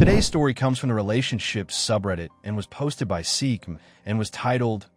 Today's story comes from the relationships subreddit and was posted by Seek and was titled,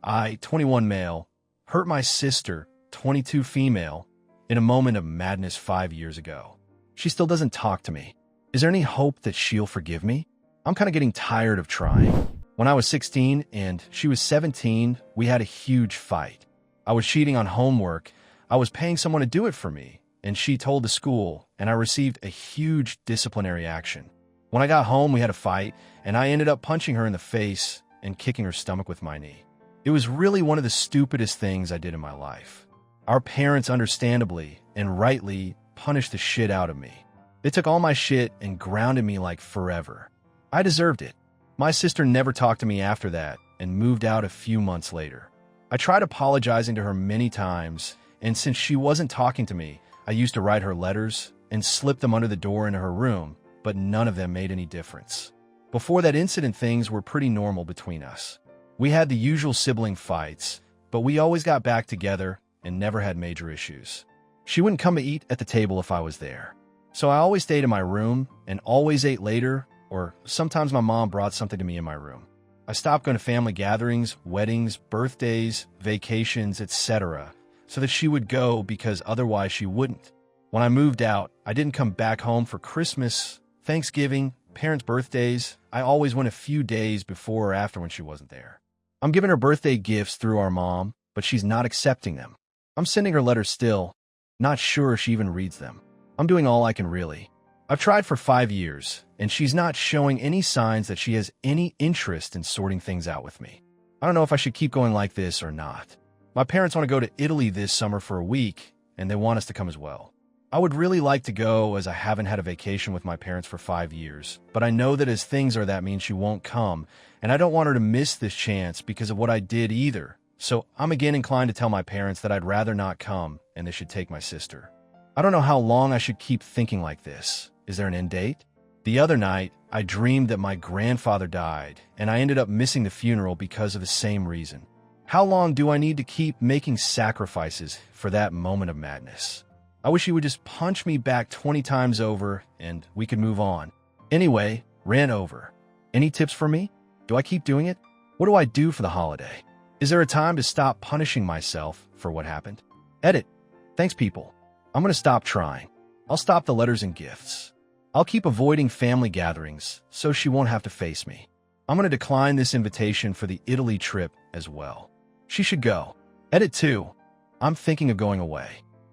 I, 21 male, hurt my sister, 22 female, in a moment of madness 5 years ago. She still doesn't talk to me. Is there any hope that she'll forgive me? I'm kind of getting tired of trying. When I was 16 and she was 17, we had a huge fight. I was cheating on homework. I was paying someone to do it for me, and she told the school, and I received a huge disciplinary action. When I got home, we had a fight, and I ended up punching her in the face and kicking her stomach with my knee. It was really one of the stupidest things I did in my life. Our parents understandably and rightly punished the shit out of me. They took all my shit and grounded me like forever. I deserved it. My sister never talked to me after that and moved out a few months later. I tried apologizing to her many times, and since she wasn't talking to me, I used to write her letters and slip them under the door into her room, but none of them made any difference. Before that incident, things were pretty normal between us. We had the usual sibling fights, but we always got back together and never had major issues. She wouldn't come to eat at the table if I was there. So I always stayed in my room and always ate later, or sometimes my mom brought something to me in my room. I stopped going to family gatherings, weddings, birthdays, vacations, etc., so that she would go because otherwise she wouldn't. When I moved out, I didn't come back home for Christmas, Thanksgiving, parents' birthdays. I always went a few days before or after when she wasn't there. I'm giving her birthday gifts through our mom, but she's not accepting them. I'm sending her letters still, not sure if she even reads them. I'm doing all I can really. I've tried for 5 years, and she's not showing any signs that she has any interest in sorting things out with me. I don't know if I should keep going like this or not. My parents want to go to Italy this summer for a week, and they want us to come as well. I would really like to go as I haven't had a vacation with my parents for 5 years, but I know that as things are that means she won't come, and I don't want her to miss this chance because of what I did either. So I'm again inclined to tell my parents that I'd rather not come and they should take my sister. I don't know how long I should keep thinking like this. Is there an end date? The other night, I dreamed that my grandfather died, and I ended up missing the funeral because of the same reason. How long do I need to keep making sacrifices for that moment of madness? I wish he would just punch me back 20 times over and we could move on. Anyway, ran over. Any tips for me? Do I keep doing it? What do I do for the holiday? Is there a time to stop punishing myself for what happened? Edit. Thanks, people. I'm going to stop trying. I'll stop the letters and gifts. I'll keep avoiding family gatherings so she won't have to face me. I'm going to decline this invitation for the Italy trip as well. She should go. Edit 2. I'm thinking of going away.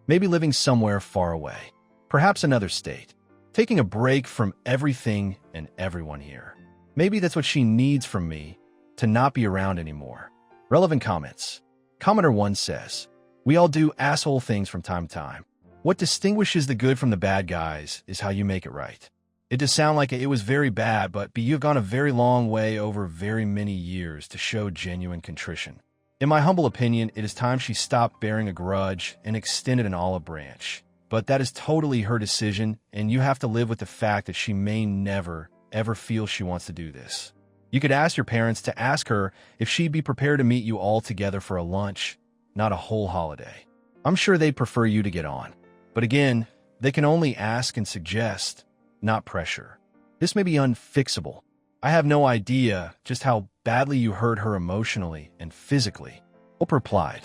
Maybe living somewhere far away. Perhaps another state. Taking a break from everything and everyone here. Maybe that's what she needs from me, to not be around anymore. Relevant comments. Commenter 1 says, we all do asshole things from time to time. What distinguishes the good from the bad guys is how you make it right. It does sound like it was very bad, but you've gone a very long way over very many years to show genuine contrition. In my humble opinion, it is time she stopped bearing a grudge and extended an olive branch. But that is totally her decision, and you have to live with the fact that she may never, ever feel she wants to do this. You could ask your parents to ask her if she'd be prepared to meet you all together for a lunch, not a whole holiday. I'm sure they'd prefer you to get on. But again, they can only ask and suggest, not pressure. This may be unfixable. I have no idea just how badly you hurt her emotionally and physically. Hope replied,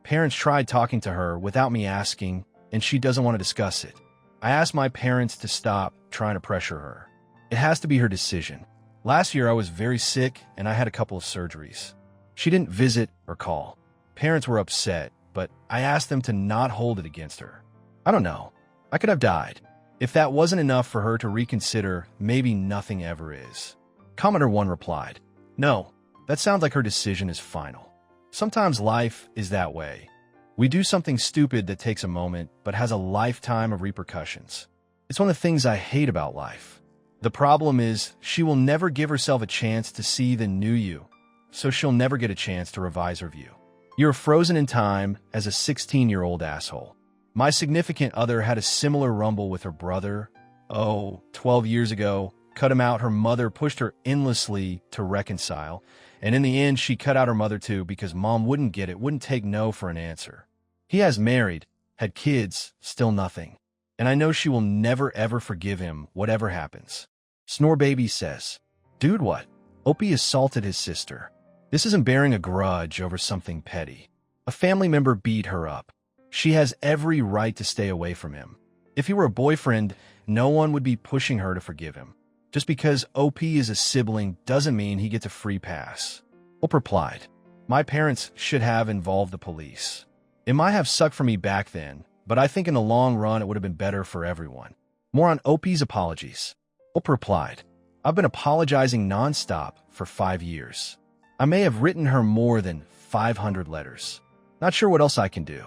parents tried talking to her without me asking, and she doesn't want to discuss it. I asked my parents to stop trying to pressure her. It has to be her decision. Last year I was very sick and I had a couple of surgeries. She didn't visit or call. Parents were upset, but I asked them to not hold it against her. I don't know. I could have died. If that wasn't enough for her to reconsider, maybe nothing ever is. Commenter 1 replied, no, that sounds like her decision is final. Sometimes life is that way. We do something stupid that takes a moment, but has a lifetime of repercussions. It's one of the things I hate about life. The problem is, she will never give herself a chance to see the new you, so she'll never get a chance to revise her view. You're frozen in time as a 16-year-old asshole. My significant other had a similar rumble with her brother. 12 years ago, cut him out. Her mother pushed her endlessly to reconcile, and in the end, she cut out her mother too because mom wouldn't get it, wouldn't take no for an answer. He has married, had kids, still nothing. And I know she will never ever forgive him, whatever happens. Snorebaby says, "Dude, what? Opie assaulted his sister. This isn't bearing a grudge over something petty. A family member beat her up. She has every right to stay away from him. If he were a boyfriend, no one would be pushing her to forgive him. Just because OP is a sibling doesn't mean he gets a free pass." Hope replied, "My parents should have involved the police. It might have sucked for me back then, but I think in the long run it would have been better for everyone." More on OP's apologies. Hope replied, "I've been apologizing nonstop for 5 years. I may have written her more than 500 letters. Not sure what else I can do.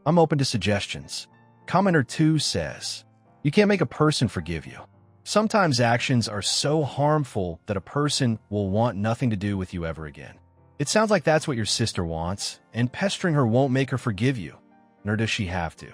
I'm open to suggestions." Commenter 2 says, "You can't make a person forgive you. Sometimes actions are so harmful that a person will want nothing to do with you ever again. It sounds like that's what your sister wants, and pestering her won't make her forgive you, nor does she have to.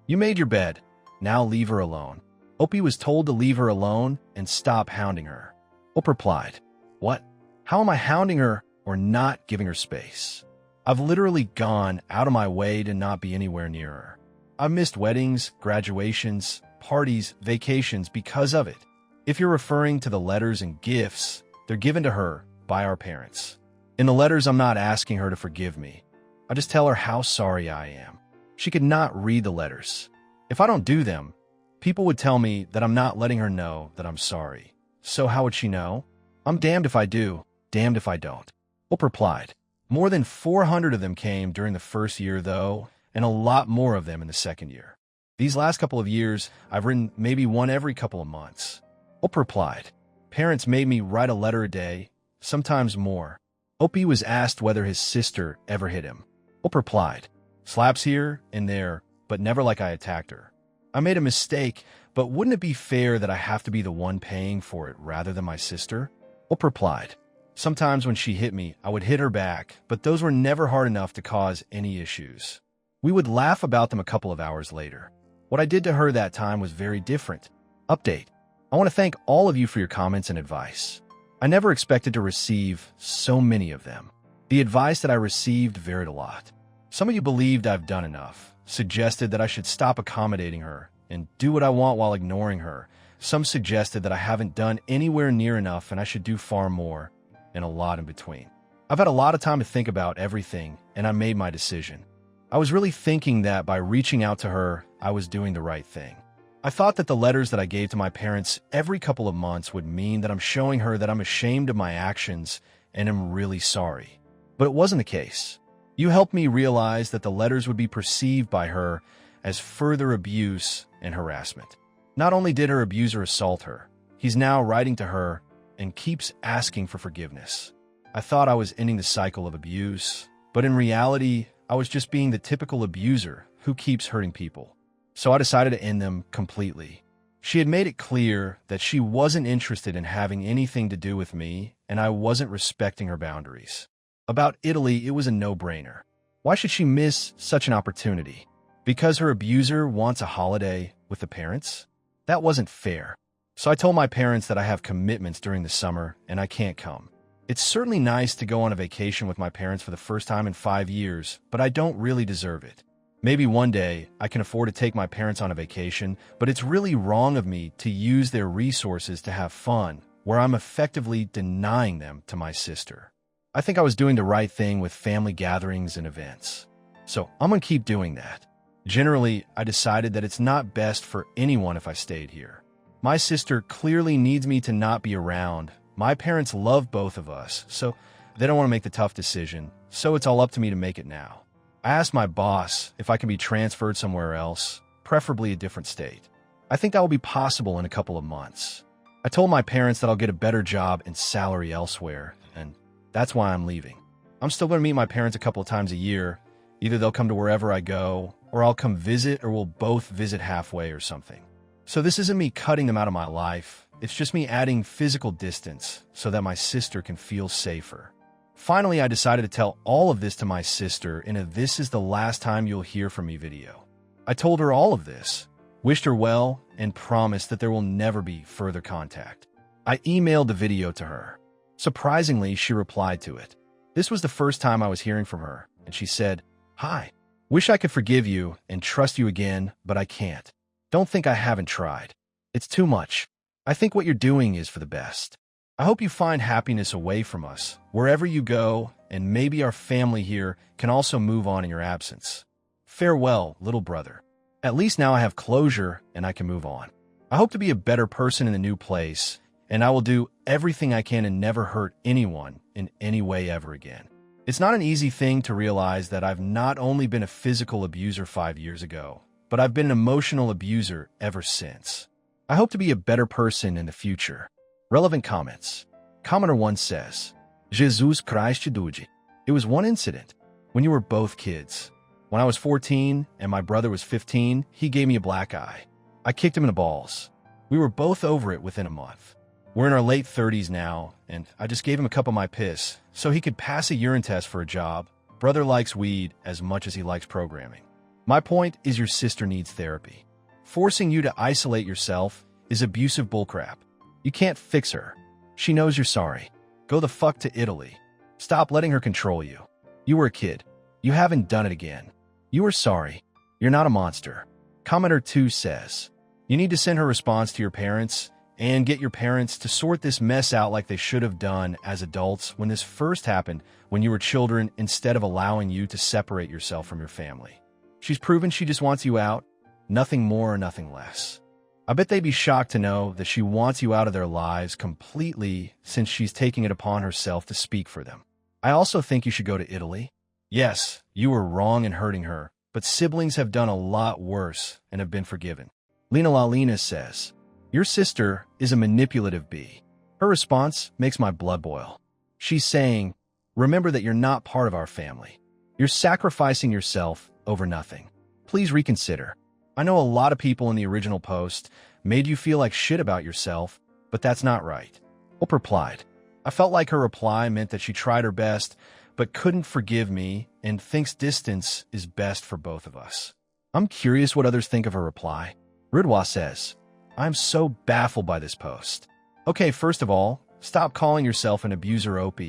You made your bed. Now leave her alone." Opie was told to leave her alone and stop hounding her. Hope replied, "What? How am I hounding her or not giving her space? I've literally gone out of my way to not be anywhere near her. I've missed weddings, graduations, parties, vacations because of it. If you're referring to the letters and gifts, they're given to her by our parents. In the letters, I'm not asking her to forgive me. I just tell her how sorry I am. She could not read the letters. If I don't do them, people would tell me that I'm not letting her know that I'm sorry. So how would she know? I'm damned if I do, damned if I don't." Hope replied, "More than 400 of them came during the first year, though, and a lot more of them in the second year. These last couple of years, I've written maybe one every couple of months." Hope replied, "Parents made me write a letter a day, sometimes more." Opie was asked whether his sister ever hit him. Hope replied, "Slaps here and there, but never like I attacked her. I made a mistake, but wouldn't it be fair that I have to be the one paying for it rather than my sister?" Hope replied, "Sometimes when she hit me, I would hit her back, but those were never hard enough to cause any issues. We would laugh about them a couple of hours later. What I did to her that time was very different." Update. I want to thank all of you for your comments and advice. I never expected to receive so many of them. The advice that I received varied a lot. Some of you believed I've done enough, suggested that I should stop accommodating her and do what I want while ignoring her. Some suggested that I haven't done anywhere near enough and I should do far more, and a lot in between. I've had a lot of time to think about everything, and I made my decision. I was really thinking that by reaching out to her, I was doing the right thing. I thought that the letters that I gave to my parents every couple of months would mean that I'm showing her that I'm ashamed of my actions and am really sorry. But it wasn't the case. You helped me realize that the letters would be perceived by her as further abuse and harassment. Not only did her abuser assault her, he's now writing to her and keeps asking for forgiveness. I thought I was ending the cycle of abuse, but in reality, I was just being the typical abuser who keeps hurting people. So I decided to end them completely. She had made it clear that she wasn't interested in having anything to do with me, and I wasn't respecting her boundaries. About Italy, it was a no-brainer. Why should she miss such an opportunity? Because her abuser wants a holiday with the parents? That wasn't fair. So I told my parents that I have commitments during the summer and I can't come. It's certainly nice to go on a vacation with my parents for the first time in 5 years, but I don't really deserve it. Maybe one day I can afford to take my parents on a vacation, but it's really wrong of me to use their resources to have fun, where I'm effectively denying them to my sister. I think I was doing the right thing with family gatherings and events. So I'm gonna keep doing that. Generally, I decided that it's not best for anyone if I stayed here. My sister clearly needs me to not be around. My parents love both of us, so they don't want to make the tough decision, so it's all up to me to make it now. I asked my boss if I can be transferred somewhere else, preferably a different state. I think that will be possible in a couple of months. I told my parents that I'll get a better job and salary elsewhere, and that's why I'm leaving. I'm still going to meet my parents a couple of times a year. Either they'll come to wherever I go, or I'll come visit, or we'll both visit halfway or something. So this isn't me cutting them out of my life. It's just me adding physical distance so that my sister can feel safer. Finally, I decided to tell all of this to my sister in a "this is the last time you'll hear from me" video. I told her all of this, wished her well, and promised that there will never be further contact. I emailed the video to her. Surprisingly, she replied to it. This was the first time I was hearing from her, and she said, "Hi. Wish I could forgive you and trust you again, but I can't. Don't think I haven't tried. It's too much. I think what you're doing is for the best. I hope you find happiness away from us, wherever you go, and maybe our family here can also move on in your absence. Farewell, little brother. At least now I have closure and I can move on. I hope to be a better person in the new place, and I will do everything I can and never hurt anyone in any way ever again. It's not an easy thing to realize that I've not only been a physical abuser 5 years ago, but I've been an emotional abuser ever since. I hope to be a better person in the future. Relevant comments. Commenter 1 says, Jesus Christ Dude. It was one incident, when you were both kids. When I was 14 and my brother was 15, he gave me a black eye. I kicked him in the balls. We were both over it within a month. We're in our late 30s now, and I just gave him a cup of my piss so he could pass a urine test for a job. Brother likes weed as much as he likes programming. My point is your sister needs therapy. Forcing you to isolate yourself is abusive bullcrap. You can't fix her. She knows you're sorry. Go the fuck to Italy. Stop letting her control you. You were a kid. You haven't done it again. You are sorry. You're not a monster. Commenter 2 says, you need to send her response to your parents and get your parents to sort this mess out like they should have done as adults when this first happened when you were children instead of allowing you to separate yourself from your family. She's proven she just wants you out, nothing more or nothing less. I bet they'd be shocked to know that she wants you out of their lives completely since she's taking it upon herself to speak for them. I also think you should go to Italy. Yes, you were wrong in hurting her, but siblings have done a lot worse and have been forgiven. Lena Lalina says, your sister is a manipulative bee. Her response makes my blood boil. She's saying, remember that you're not part of our family. You're sacrificing yourself over nothing. Please reconsider. I know a lot of people in the original post made you feel like shit about yourself, but that's not right. Hope replied. I felt like her reply meant that she tried her best, but couldn't forgive me and thinks distance is best for both of us. I'm curious what others think of her reply. Ridwa says, I'm so baffled by this post. Okay, first of all, stop calling yourself an abuser, OP.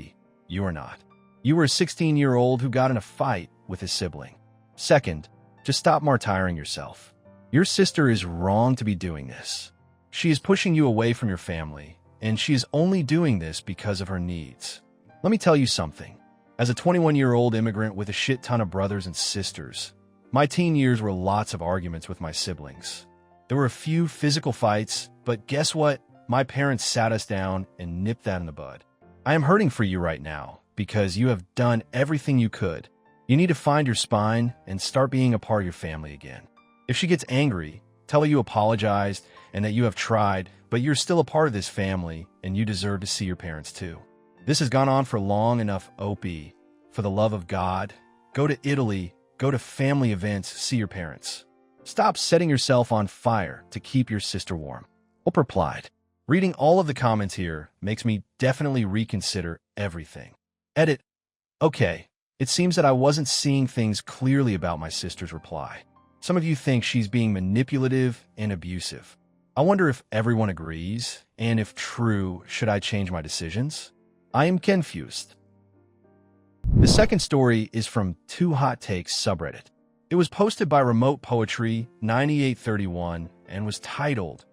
You are not. You were a 16-year-old who got in a fight with his sibling. Second, just stop martyring yourself. Your sister is wrong to be doing this. She is pushing you away from your family, and she is only doing this because of her needs. Let me tell you something. As a 21-year-old immigrant with a shit ton of brothers and sisters, my teen years were lots of arguments with my siblings. There were a few physical fights, but guess what? My parents sat us down and nipped that in the bud. I am hurting for you right now because you have done everything you could. You need to find your spine and start being a part of your family again. If she gets angry, tell her you apologized and that you have tried, but you're still a part of this family and you deserve to see your parents too. This has gone on for long enough, OP. For the love of God, go to Italy, go to family events, see your parents. Stop setting yourself on fire to keep your sister warm. Hope replied. Reading all of the comments here makes me definitely reconsider everything. Edit. Okay, it seems that I wasn't seeing things clearly about my sister's reply. Some of you think she's being manipulative and abusive. I wonder if everyone agrees, and if true, should I change my decisions? I am confused. The second story is from 2 Hot Takes subreddit. It was posted by Remote Poetry 9831 and was titled,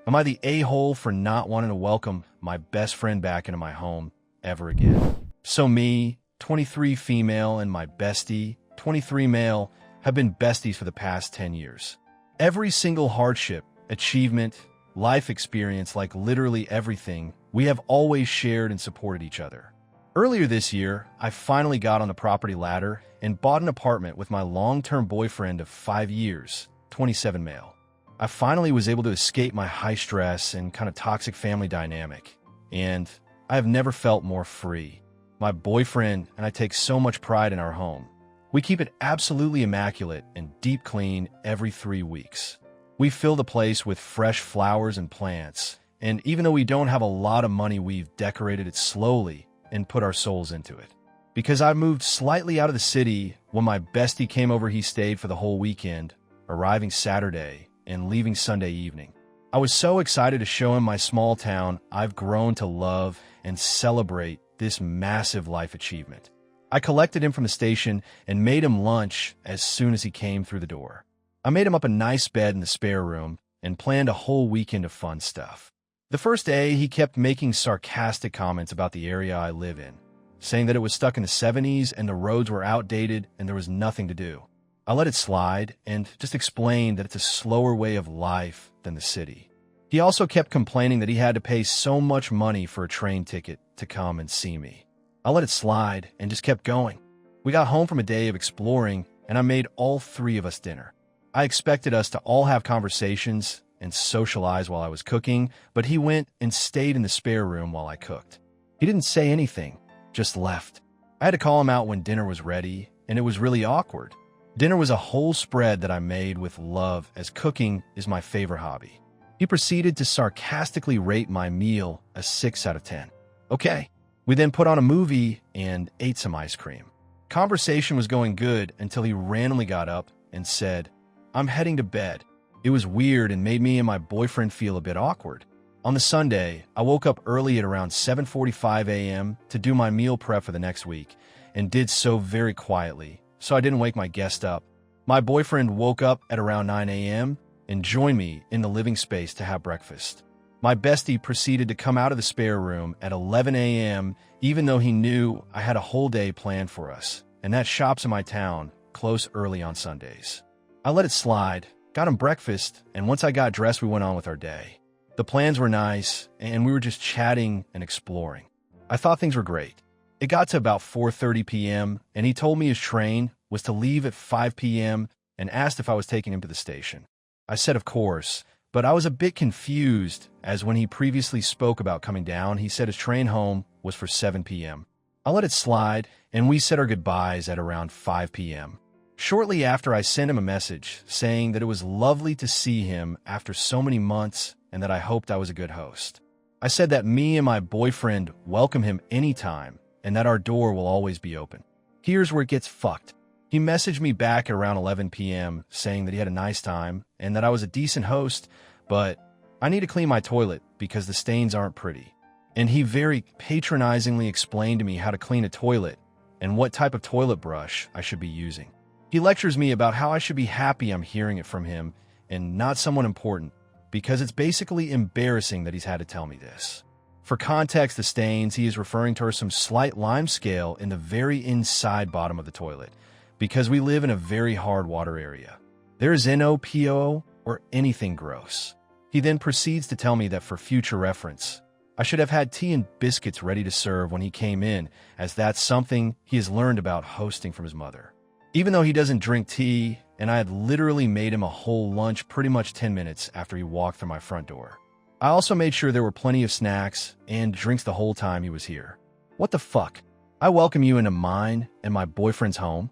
Am I the a-hole for not wanting to welcome my best friend back into my home ever again? So me, 23 female, and my bestie, 23 male, have been besties for the past 10 years. Every single hardship, achievement, life experience, like literally everything, we have always shared and supported each other. Earlier this year, I finally got on the property ladder and bought an apartment with my long-term boyfriend of 5 years, 27 male. I finally was able to escape my high stress and kind of toxic family dynamic, and I have never felt more free. My boyfriend and I take so much pride in our home. We keep it absolutely immaculate and deep clean every 3 weeks. We fill the place with fresh flowers and plants, and even though we don't have a lot of money, we've decorated it slowly and put our souls into it. Because I moved slightly out of the city, when my bestie came over, he stayed for the whole weekend, arriving Saturday and leaving Sunday evening. I was so excited to show him my small town I've grown to love and celebrate this massive life achievement. I collected him from the station and made him lunch as soon as he came through the door. I made him up a nice bed in the spare room and planned a whole weekend of fun stuff. The first day, he kept making sarcastic comments about the area I live in, saying that it was stuck in the 70s and the roads were outdated and there was nothing to do. I let it slide and just explained that it's a slower way of life than the city. He also kept complaining that he had to pay so much money for a train ticket to come and see me. I let it slide and just kept going. We got home from a day of exploring and I made all three of us dinner. I expected us to all have conversations and socialize while I was cooking, but he went and stayed in the spare room while I cooked. He didn't say anything, just left. I had to call him out when dinner was ready, and it was really awkward. Dinner was a whole spread that I made with love, as cooking is my favorite hobby. He proceeded to sarcastically rate my meal a 6 out of 10. Okay. We then put on a movie and ate some ice cream. Conversation was going good until he randomly got up and said, "I'm heading to bed." It was weird and made me and my boyfriend feel a bit awkward. On the Sunday, I woke up early at around 7:45 a.m. to do my meal prep for the next week, and did so very quietly, so I didn't wake my guest up. My boyfriend woke up at around 9 a.m. and joined me in the living space to have breakfast. My bestie proceeded to come out of the spare room at 11 a.m. even though he knew I had a whole day planned for us, and that shops in my town close early on Sundays. I let it slide, got him breakfast, and once I got dressed, we went on with our day. The plans were nice, and we were just chatting and exploring. I thought things were great. It got to about 4:30 p.m., and he told me his train was to leave at 5 p.m. and asked if I was taking him to the station. I said of course, but I was a bit confused, as when he previously spoke about coming down, he said his train home was for 7 p.m. I let it slide, and we said our goodbyes at around 5 p.m. Shortly after, I sent him a message saying that it was lovely to see him after so many months and that I hoped I was a good host. I said that me and my boyfriend welcome him anytime and that our door will always be open. Here's where it gets fucked. He messaged me back at around 11 p.m. saying that he had a nice time and that I was a decent host, but I need to clean my toilet because the stains aren't pretty. And he very patronizingly explained to me how to clean a toilet and what type of toilet brush I should be using. He lectures me about how I should be happy I'm hearing it from him and not someone important, because it's basically embarrassing that he's had to tell me this. For context, the stains, he is referring to are some slight lime scale in the very inside bottom of the toilet, because we live in a very hard water area. There is no PO or anything gross. He then proceeds to tell me that for future reference, I should have had tea and biscuits ready to serve when he came in, as that's something he has learned about hosting from his mother. Even though he doesn't drink tea, and I had literally made him a whole lunch pretty much 10 minutes after he walked through my front door. I also made sure there were plenty of snacks and drinks the whole time he was here. What the fuck? I welcome you into mine and my boyfriend's home,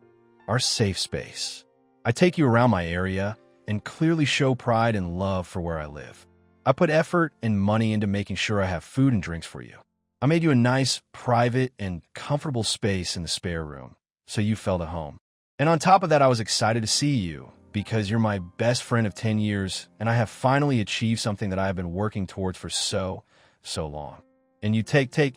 our safe space. I take you around my area and clearly show pride and love for where I live. I put effort and money into making sure I have food and drinks for you. I made you a nice, private, and comfortable space in the spare room, so you felt at home. And on top of that, I was excited to see you because you're my best friend of 10 years, and I have finally achieved something that I have been working towards for so long. And you take,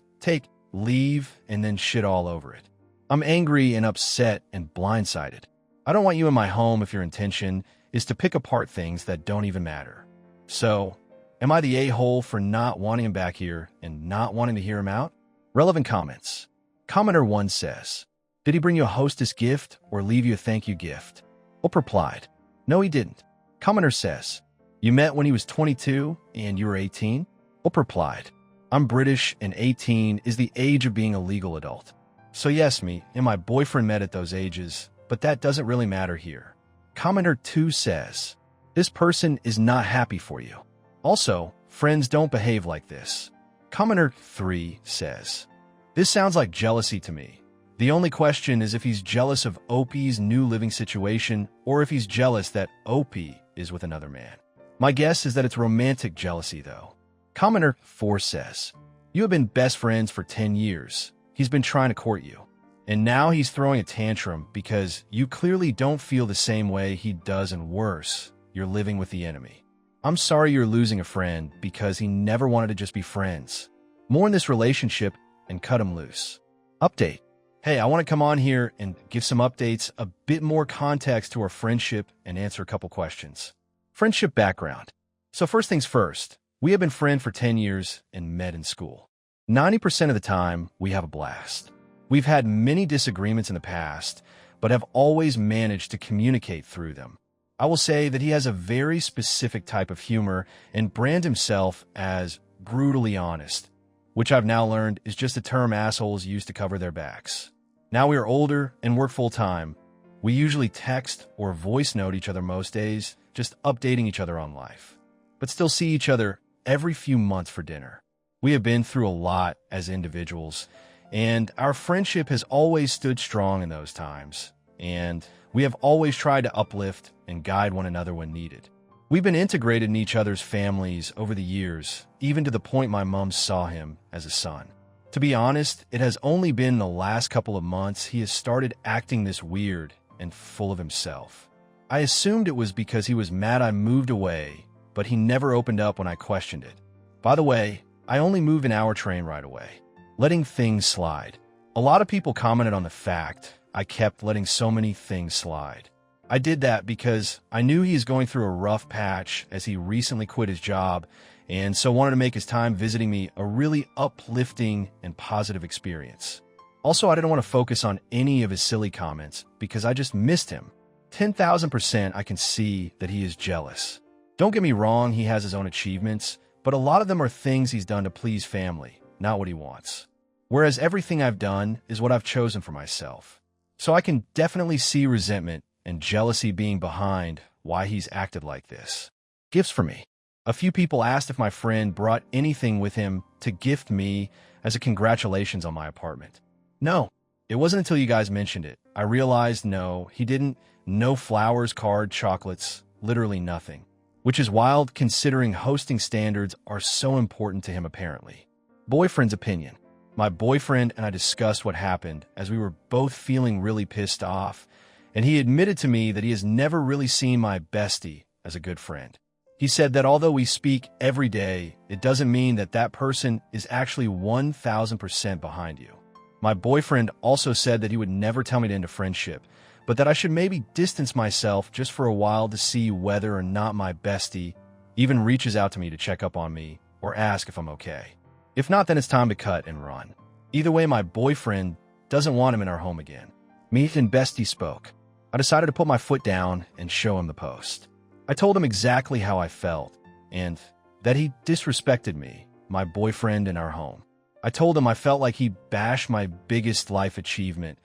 leave, and then shit all over it. I'm angry and upset and blindsided. I don't want you in my home if your intention is to pick apart things that don't even matter. So, am I the a-hole for not wanting him back here and not wanting to hear him out? Relevant comments. Commenter 1 says, "Did he bring you a hostess gift or leave you a thank you gift?" Ope replied, "No, he didn't." Commenter says, "You met when he was 22 and you were 18? Ope replied, "I'm British and 18 is the age of being a legal adult. So yes, me and my boyfriend met at those ages, but that doesn't really matter here." Commenter 2 says, "This person is not happy for you. Also, friends don't behave like this." Commenter 3 says, "This sounds like jealousy to me. The only question is if he's jealous of Opie's new living situation or if he's jealous that Opie is with another man. My guess is that it's romantic jealousy, though." Commenter 4 says, "You have been best friends for 10 years. He's been trying to court you. And now he's throwing a tantrum because you clearly don't feel the same way he does, and worse, you're living with the enemy. I'm sorry you're losing a friend because he never wanted to just be friends. More in this relationship and cut him loose. Update. Hey, I want to come on here and give some updates, a bit more context to our friendship, and answer a couple questions. Friendship background. So first things first, We have been friends for 10 years and met in school. 90% of the time, we have a blast. We've had many disagreements in the past, but have always managed to communicate through them. I will say that he has a very specific type of humor and brand himself as brutally honest, which I've now learned is just a term assholes use to cover their backs. Now we are older and work full-time. We usually text or voice note each other most days, just updating each other on life, but still see each other every few months for dinner. We have been through a lot as individuals, and our friendship has always stood strong in those times, and we have always tried to uplift and guide one another when needed. We've been integrated in each other's families over the years, even to the point my mom saw him as a son. To be honest, it has only been the last couple of months he has started acting this weird and full of himself. I assumed it was because he was mad I moved away, but he never opened up when I questioned it. By the way, I only moved an hour train right away, letting things slide. A lot of people commented on the fact I kept letting so many things slide. I did that because I knew he is going through a rough patch as he recently quit his job, and so wanted to make his time visiting me a really uplifting and positive experience. Also, I didn't want to focus on any of his silly comments because I just missed him. 10,000% I can see that he is jealous. Don't get me wrong, he has his own achievements, but a lot of them are things he's done to please family, not what he wants. Whereas everything I've done is what I've chosen for myself. So I can definitely see resentment and jealousy being behind why he's acted like this. Gifts for me. A few people asked if my friend brought anything with him to gift me as a congratulations on my apartment. No, it wasn't until you guys mentioned it. I realized no, he didn't. No flowers, card, chocolates, literally nothing. Which is wild considering hosting standards are so important to him apparently. Boyfriend's opinion. My boyfriend and I discussed what happened as we were both feeling really pissed off, and he admitted to me that he has never really seen my bestie as a good friend. He said that although we speak every day, it doesn't mean that that person is actually 1,000% behind you. My boyfriend also said that he would never tell me to end a friendship, but that I should maybe distance myself just for a while to see whether or not my bestie even reaches out to me to check up on me or ask if I'm okay. If not, then it's time to cut and run. Either way, my boyfriend doesn't want him in our home again. Me and bestie spoke. I decided to put my foot down and show him the post. I told him exactly how I felt, and that he disrespected me, my boyfriend, and our home. I told him I felt like he bashed my biggest life achievement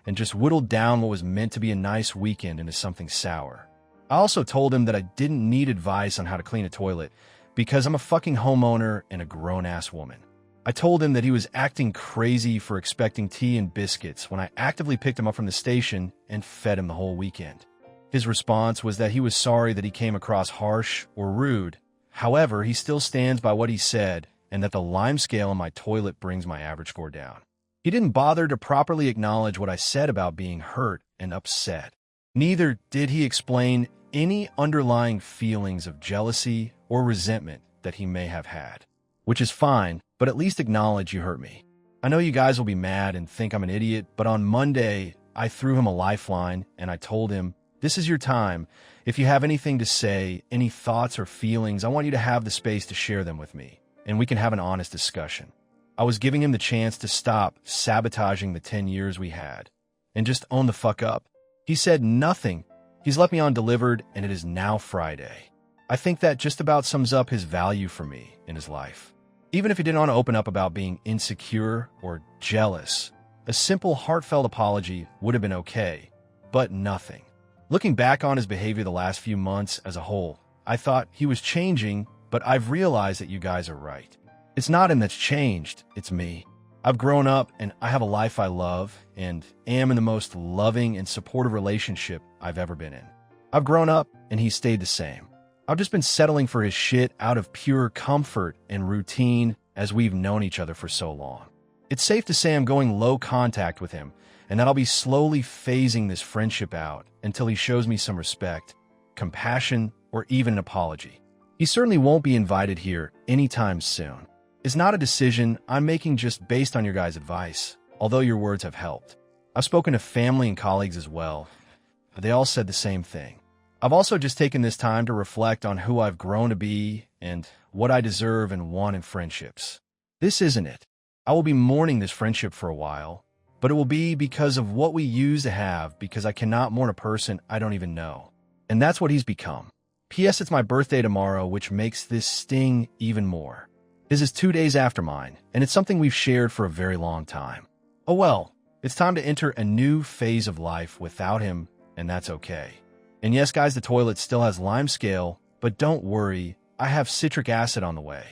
and just whittled down what was meant to be a nice weekend into something sour. I also told him that I didn't need advice on how to clean a toilet because I'm a fucking homeowner and a grown-ass woman. I told him that he was acting crazy for expecting tea and biscuits when I actively picked him up from the station and fed him the whole weekend. His response was that he was sorry that he came across harsh or rude. However, he still stands by what he said and that the lime scale on my toilet brings my average score down. He didn't bother to properly acknowledge what I said about being hurt and upset. Neither did he explain any underlying feelings of jealousy or resentment that he may have had. Which is fine, but at least acknowledge you hurt me. I know you guys will be mad and think I'm an idiot, but on Monday, I threw him a lifeline and I told him, this is your time. If you have anything to say, any thoughts or feelings, I want you to have the space to share them with me, and we can have an honest discussion. I was giving him the chance to stop sabotaging the 10 years we had and just own the fuck up. He said nothing. He's left me undelivered, and it is now Friday. I think that just about sums up his value for me in his life. Even if he didn't want to open up about being insecure or jealous, a simple heartfelt apology would have been okay, but nothing. Looking back on his behavior the last few months as a whole, I thought he was changing, but I've realized that you guys are right. It's not him that's changed, it's me. I've grown up and I have a life I love and am in the most loving and supportive relationship I've ever been in. I've grown up and he's stayed the same. I've just been settling for his shit out of pure comfort and routine as we've known each other for so long. It's safe to say I'm going low contact with him and that I'll be slowly phasing this friendship out until he shows me some respect, compassion, or even an apology. He certainly won't be invited here anytime soon. It's not a decision I'm making just based on your guys' advice, although your words have helped. I've spoken to family and colleagues as well. They all said the same thing. I've also just taken this time to reflect on who I've grown to be and what I deserve and want in friendships. This isn't it. I will be mourning this friendship for a while, but it will be because of what we used to have, because I cannot mourn a person I don't even know. And that's what he's become. P.S. It's my birthday tomorrow, which makes this sting even more. This is 2 days after mine, and it's something we've shared for a very long time. Oh well, it's time to enter a new phase of life without him, and that's okay. And yes, guys, the toilet still has lime scale, but don't worry, I have citric acid on the way.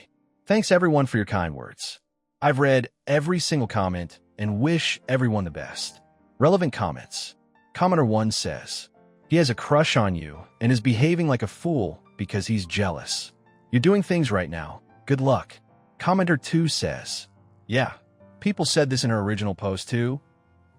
Thanks everyone for your kind words. I've read every single comment and wish everyone the best. Relevant comments. Commenter 1 says, he has a crush on you and is behaving like a fool because he's jealous. You're doing things right now. Good luck. Commenter 2 says, yeah, people said this in her original post too,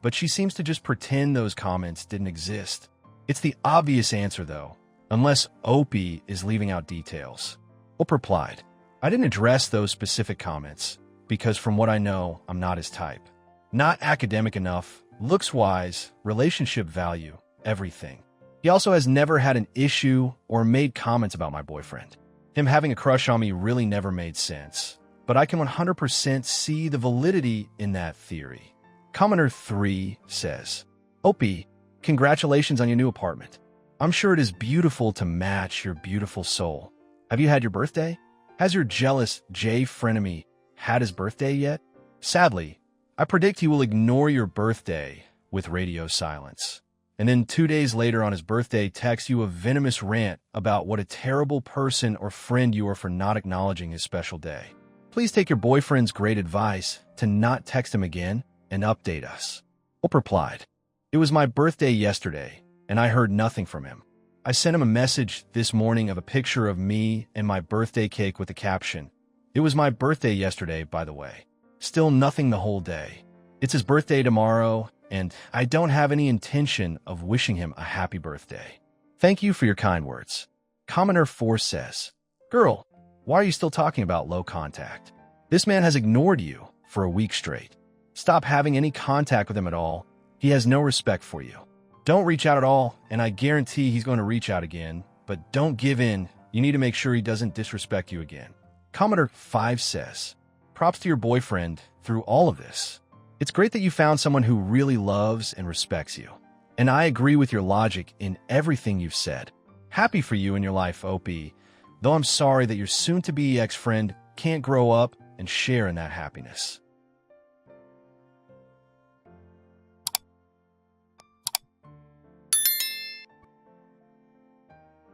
but she seems to just pretend those comments didn't exist. It's the obvious answer though, unless Opie is leaving out details. Op replied, I didn't address those specific comments because from what I know, I'm not his type. Not academic enough, looks-wise, relationship value, everything. He also has never had an issue or made comments about my boyfriend. Him having a crush on me really never made sense, but I can 100% see the validity in that theory. Commenter 3 says, Opie, congratulations on your new apartment. I'm sure it is beautiful to match your beautiful soul. Have you had your birthday? Has your jealous J-frenemy had his birthday yet? Sadly, I predict he will ignore your birthday with radio silence. And then 2 days later on his birthday text you a venomous rant about what a terrible person or friend you are for not acknowledging his special day. Please take your boyfriend's great advice to not text him again and update us. Op replied, it was my birthday yesterday, and I heard nothing from him. I sent him a message this morning of a picture of me and my birthday cake with the caption, it was my birthday yesterday, by the way. Still nothing the whole day. It's his birthday tomorrow, and I don't have any intention of wishing him a happy birthday. Thank you for your kind words. Commenter 4 says, girl, why are you still talking about low contact? This man has ignored you for a week straight. Stop having any contact with him at all. He has no respect for you. Don't reach out at all, and I guarantee he's going to reach out again, but don't give in. You need to make sure he doesn't disrespect you again. Commenter 5 says, props to your boyfriend through all of this. It's great that you found someone who really loves and respects you. And I agree with your logic in everything you've said. Happy for you in your life, Opie, though I'm sorry that your soon-to-be ex-friend can't grow up and share in that happiness.